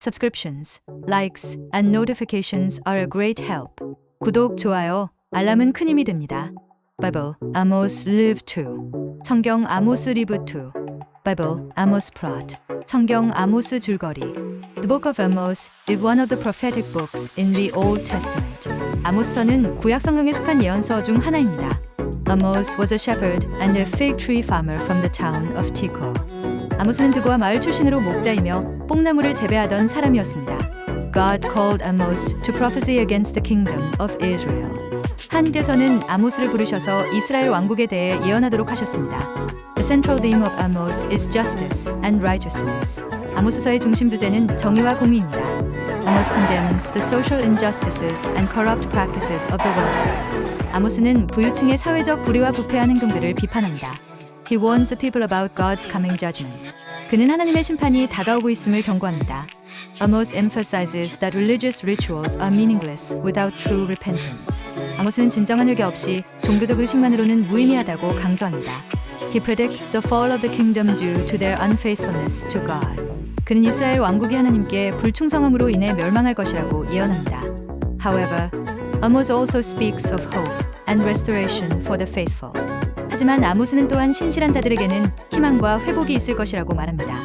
Subscriptions, likes, and notifications are a great help. 구독, 좋아요, 알람은 큰 힘이 됩니다. Bible, Amos Live 2. 성경 아모스 리브 2. Bible, Amos Plot. 성경 아모스 줄거리. The Book of Amos is one of the prophetic books in the Old Testament. 아모스서는 구약 성경에 속한 예언서 중 하나입니다. Amos was a shepherd and a fig tree farmer from the town of Tekoa. 아모스는 드고아 마을 출신으로 목자이며 뽕나무를 재배하던 사람이었습니다. God called Amos to prophesy against the kingdom of Israel. 하나님께서는 아모스를 부르셔서 이스라엘 왕국에 대해 예언하도록 하셨습니다. The central theme of Amos is justice and righteousness. 아모스서의 중심 주제는 정의와 공의입니다. Amos condemns the social injustices and corrupt practices of the wealthy. 아모스는 부유층의 사회적 불의와 부패한 행동들을 비판합니다. He warns the people about God's coming judgment. 그는 하나님의 심판이 다가오고 있음을 경고합니다. Amos emphasizes that religious rituals are meaningless without true repentance. 아모스는 진정한 회개 없이 종교적 의식만으로는 무의미하다고 강조합니다. He predicts the fall of the kingdom due to their unfaithfulness to God. 그는 이스라엘 왕국이 하나님께 불충성함으로 인해 멸망할 것이라고 예언합니다. However, Amos also speaks of hope and restoration for the faithful. 하지만 아모스는 또한 신실한 자들에게는 희망과 회복이 있을 것이라고 말합니다.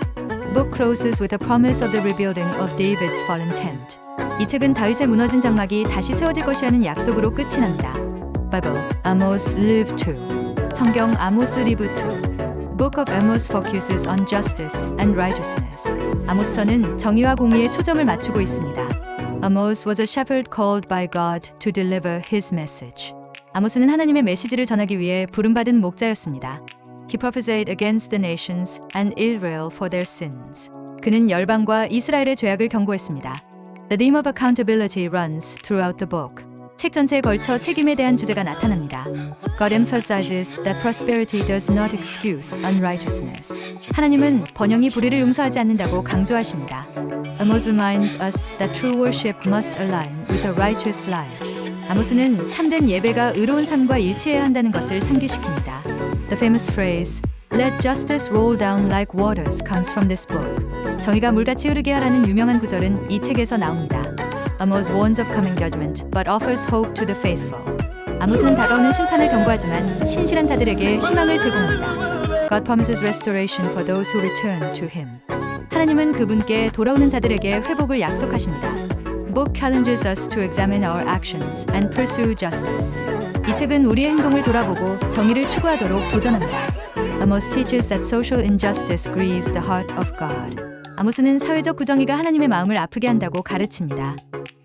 Book closes with a promise of the rebuilding of David's fallen tent. 이 책은 다윗의 무너진 장막이 다시 세워질 것이라는 약속으로 끝이 납니다. Bible, Amos Live 2. 성경 아모스 리브 2. Book of Amos focuses on justice and righteousness. 아모스서는 정의와 공의에 초점을 맞추고 있습니다. Amos was a shepherd called by God to deliver his message. 아모스는 하나님의 메시지를 전하기 위해 부름받은 목자였습니다. He prophesied against the nations and Israel for their sins. 그는 열방과 이스라엘의 죄악을 경고했습니다. The theme of accountability runs throughout the book. 책 전체에 걸쳐 책임에 대한 주제가 나타납니다. God emphasizes that prosperity does not excuse unrighteousness. 하나님은 번영이 불의를 용서하지 않는다고 강조하십니다. Amos reminds us that true worship must align with a righteous life. 아모스는 참된 예배가 의로운 삶과 일치해야 한다는 것을 상기시킵니다. The famous phrase, "Let justice roll down like waters" comes from this book. 정의가 물같이 흐르게 하라는 유명한 구절은 이 책에서 나옵니다. Amos warns of coming judgment, but offers hope to the faithful. 아모스는 다가오는 심판을 경고하지만 신실한 자들에게 희망을 제공합니다. God promises restoration for those who return to Him. 하나님은 그분께 돌아오는 자들에게 회복을 약속하십니다. book challenges us to examine our actions and pursue justice. 이 책은 우리의 행동을 돌아보고 정의를 추구하도록 도전합니다. Amos teaches that social injustice grieves the heart of God. 아모스는 사회적 부정의가 하나님의 마음을 아프게 한다고 가르칩니다.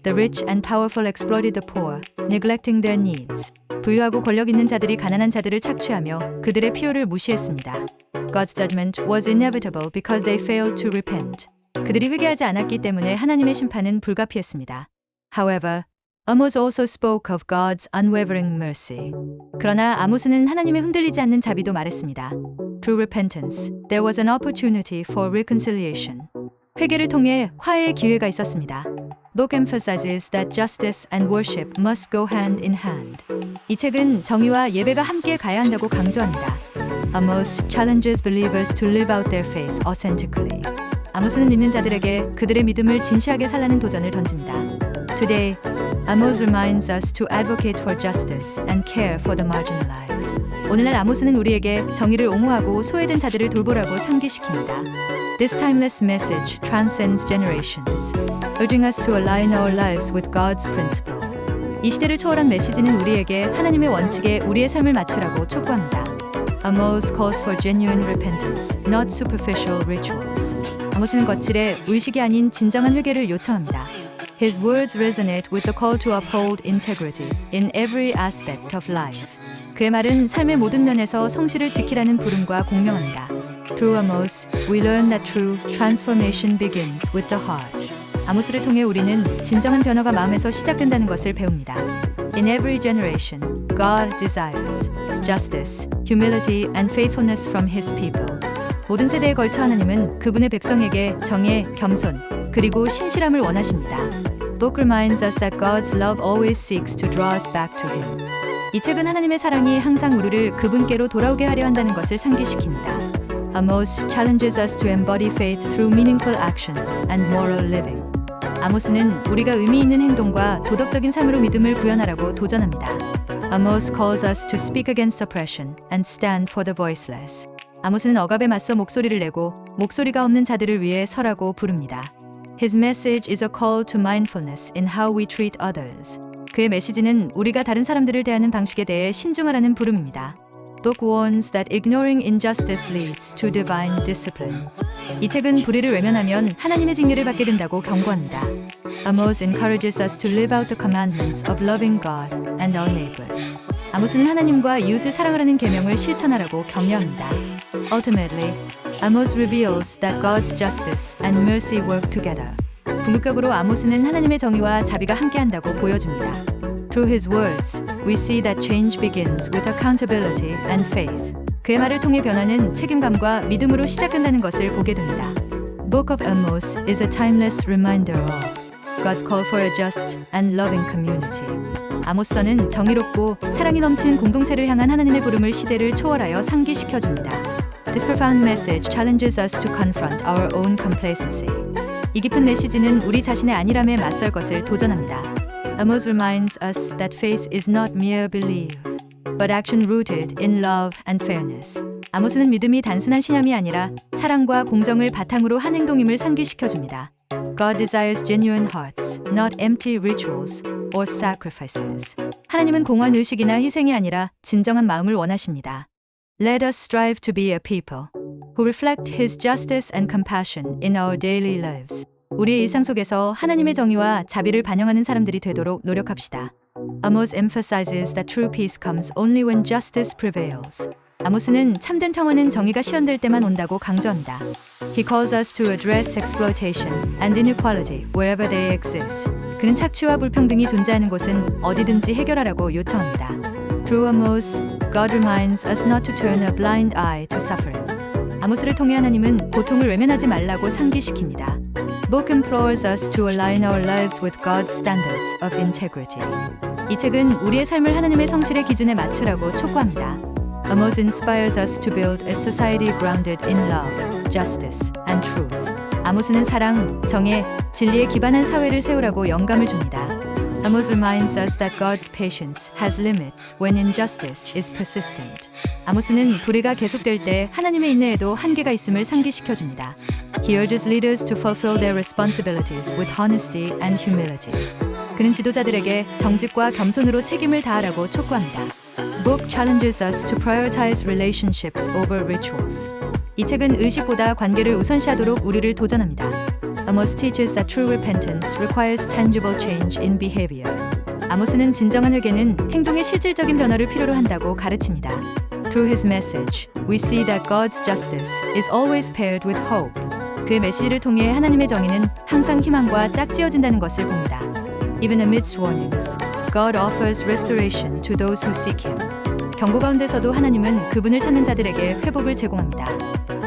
The rich and powerful exploited the poor, neglecting their needs. 부유하고 권력 있는 자들이 가난한 자들을 착취하며 그들의 필요를 무시했습니다. God's judgment was inevitable because they failed to repent. 그들이 회개하지 않았기 때문에 하나님의 심판은 불가피했습니다. However, Amos also spoke of God's unwavering mercy. 그러나 아모스는 하나님의 흔들리지 않는 자비도 말했습니다. Through repentance, there was an opportunity for reconciliation. 회개를 통해 화해의 기회가 있었습니다. Book emphasizes that justice and worship must go hand in hand. 이 책은 정의와 예배가 함께 가야 한다고 강조합니다. Amos challenges believers to live out their faith authentically. 아모스는 믿는 자들에게 그들의 믿음을 진시하게 살라는 도전을 던집니다. Today, Amos reminds us to advocate for justice and care for the marginalized. 오늘날 아모스는 우리에게 정의를 옹호하고 소외된 자들을 돌보라고 상기시킵니다. This timeless message transcends generations, urging us to align our lives with God's principle. 이 시대를 초월한 메시지는 우리에게 하나님의 원칙에 우리의 삶을 맞추라고 촉구합니다. Amos calls for genuine repentance, not superficial rituals. 아모스는 거칠에 의식이 아닌 진정한 회개를 요청합니다. His words resonate with the call to uphold integrity in every aspect of life. 그의 말은 삶의 모든 면에서 성실을 지키라는 부름과 공명합니다. Through Amos, we learn that true transformation begins with the heart. 아모스를 통해 우리는 진정한 변화가 마음에서 시작된다는 것을 배웁니다. In every generation, God desires justice, humility, and faithfulness from His people. 모든 세대에 걸쳐 하나님은 그분의 백성에게 정의, 겸손, 그리고 신실함을 원하십니다. Book reminds us that God's love always seeks to draw us back to Him. 이 책은 하나님의 사랑이 항상 우리를 그분께로 돌아오게 하려 한다는 것을 상기시킵니다. Amos challenges us to embody faith through meaningful actions and moral living. 아모스는 우리가 의미 있는 행동과 도덕적인 삶으로 믿음을 구현하라고 도전합니다. Amos calls us to speak against oppression and stand for the voiceless. 아모스는 억압에 맞서 목소리를 내고 목소리가 없는 자들을 위해 서라고 부릅니다. His message is a call to mindfulness in how we treat others. 그의 메시지는 우리가 다른 사람들을 대하는 방식에 대해 신중하라는 부름입니다. book warns that ignoring injustice leads to divine discipline. 이 책은 불의를 외면하면 하나님의 징계를 받게 된다고 경고합니다. Amos encourages us to live out the commandments of loving God and our neighbors. 아모스는 하나님과 이웃을 사랑하라는 계명을 실천하라고 격려합니다. Ultimately, Amos reveals that God's justice and mercy work together. 궁극적으로 아모스는 하나님의 정의와 자비가 함께한다고 보여줍니다. Through his words, we see that change begins with accountability and faith. 그의 말을 통해 변화는 책임감과 믿음으로 시작된다는 것을 보게 됩니다. Book of Amos is a timeless reminder of God's call for a just and loving community. 아모스서는 정의롭고 사랑이 넘치는 공동체를 향한 하나님의 부름을 시대를 초월하여 상기시켜줍니다. This profound message challenges us to confront our own complacency. 이 깊은 메시지는 우리 자신의 안일함에 맞설 것을 도전합니다. Amos reminds us that faith is not mere belief, but action rooted in love and fairness. 아모스는 믿음이 단순한 신념이 아니라 사랑과 공정을 바탕으로 한 행동임을 상기시켜줍니다. God desires genuine hearts, not empty rituals or sacrifices. 하나님은 공허한 의식이나 희생이 아니라 진정한 마음을 원하십니다. Let us strive to be a people who reflect His justice and compassion in our daily lives. 우리의 일상 속에서 하나님의 정의와 자비를 반영하는 사람들이 되도록 노력합시다. Amos emphasizes that true peace comes only when justice prevails. 아모스는 참된 평화는 정의가 실현될 때만 온다고 강조합니다. He calls us to address exploitation and inequality wherever they exist. 그는 착취와 불평등이 존재하는 곳은 어디든지 해결하라고 요청합니다. Through Amos, God reminds us not to turn a blind eye to suffering. 아모스를 통해 하나님은 고통을 외면하지 말라고 상기시킵니다. Book implores us to align our lives with God's standards of integrity. 이 책은 우리의 삶을 하나님의 성실의 기준에 맞추라고 촉구합니다. Amos inspires us to build a society grounded in love, justice, and truth. 아모스는 사랑, 정의, 진리에 기반한 사회를 세우라고 영감을 줍니다. Amos reminds us that God's patience has limits when injustice is persistent. 아모스는 불의가 계속될 때 하나님의 인내에도 한계가 있음을 상기시켜줍니다. He urges leaders to fulfill their responsibilities with honesty and humility. 그는 지도자들에게 정직과 겸손으로 책임을 다하라고 촉구합니다. Book challenges us to prioritize relationships over rituals. 이 책은 의식보다 관계를 우선시하도록 우리를 도전합니다. Amos teaches that true repentance requires tangible change in behavior. 아모스는 진정한 회개는 행동의 실질적인 변화를 필요로 한다고 가르칩니다. Through his message, we see that God's justice is always paired with hope. 그의 메시지를 통해 하나님의 정의는 항상 희망과 짝지어진다는 것을 봅니다. Even amidst warnings, God offers restoration to those who seek him. 경고 가운데서도 하나님은 그분을 찾는 자들에게 회복을 제공합니다.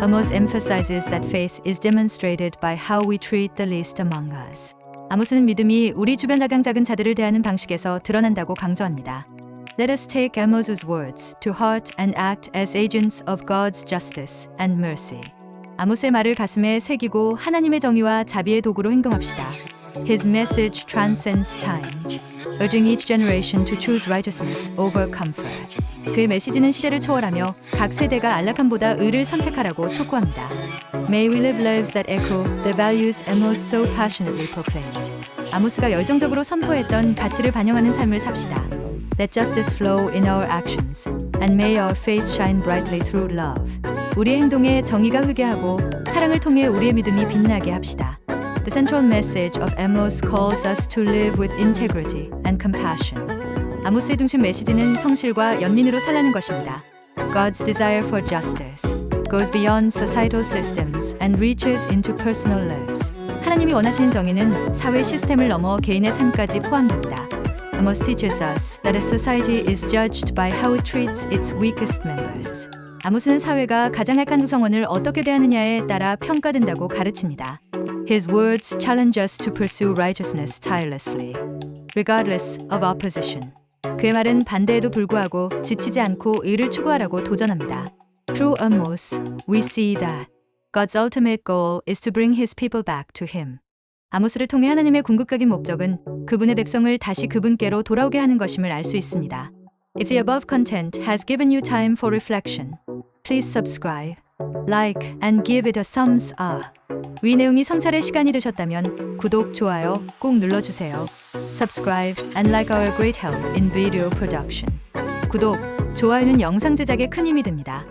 Amos emphasizes that faith is demonstrated by how we treat the least among us. 아모스는 믿음이 우리 주변 가장 작은 자들을 대하는 방식에서 드러난다고 강조합니다. Let us take Amos's words to heart and act as agents of God's justice and mercy. 아모스의 말을 가슴에 새기고 하나님의 정의와 자비의 도구로 행동합시다. His message transcends time, urging each generation to choose righteousness over comfort. 그의 메시지는 시대를 초월하며 각 세대가 안락함보다 의를 선택하라고 촉구합니다. May we live lives that echo the values Amos so passionately proclaimed. 아모스가 열정적으로 선포했던 가치를 반영하는 삶을 삽시다. Let justice flow in our actions, and may our faith shine brightly through love. 우리의 행동에 정의가 흐게하고 사랑을 통해 우리의 믿음이 빛나게 합시다. The central message of Amos calls us to live with integrity and compassion. 아모스의 중심 메시지는 성실과 연민으로 살라는 것입니다. God's desire for justice goes beyond societal systems and reaches into personal lives. 하나님이 원하시는 정의는 사회 시스템을 넘어 개인의 삶까지 포함됩니다. Amos teaches us that a society is judged by how it treats its weakest members. 아모스는 사회가 가장 약한 구성원을 어떻게 대하느냐에 따라 평가된다고 가르칩니다. His words challenge us to pursue righteousness tirelessly, regardless of opposition. 그의 말은 반대에도 불구하고 지치지 않고 의를 추구하라고 도전합니다. Through Amos, we see that God's ultimate goal is to bring his people back to him. 아모스를 통해 하나님의 궁극적인 목적은 그분의 백성을 다시 그분께로 돌아오게 하는 것임을 알 수 있습니다. If the above content has given you time for reflection, please subscribe, like, and give it a thumbs up. 위 내용이 성찰의 시간이 되셨다면 구독, 좋아요 꼭 눌러주세요. Subscribe and like our great help in video production. 구독, 좋아요는 영상 제작에 큰 힘이 됩니다.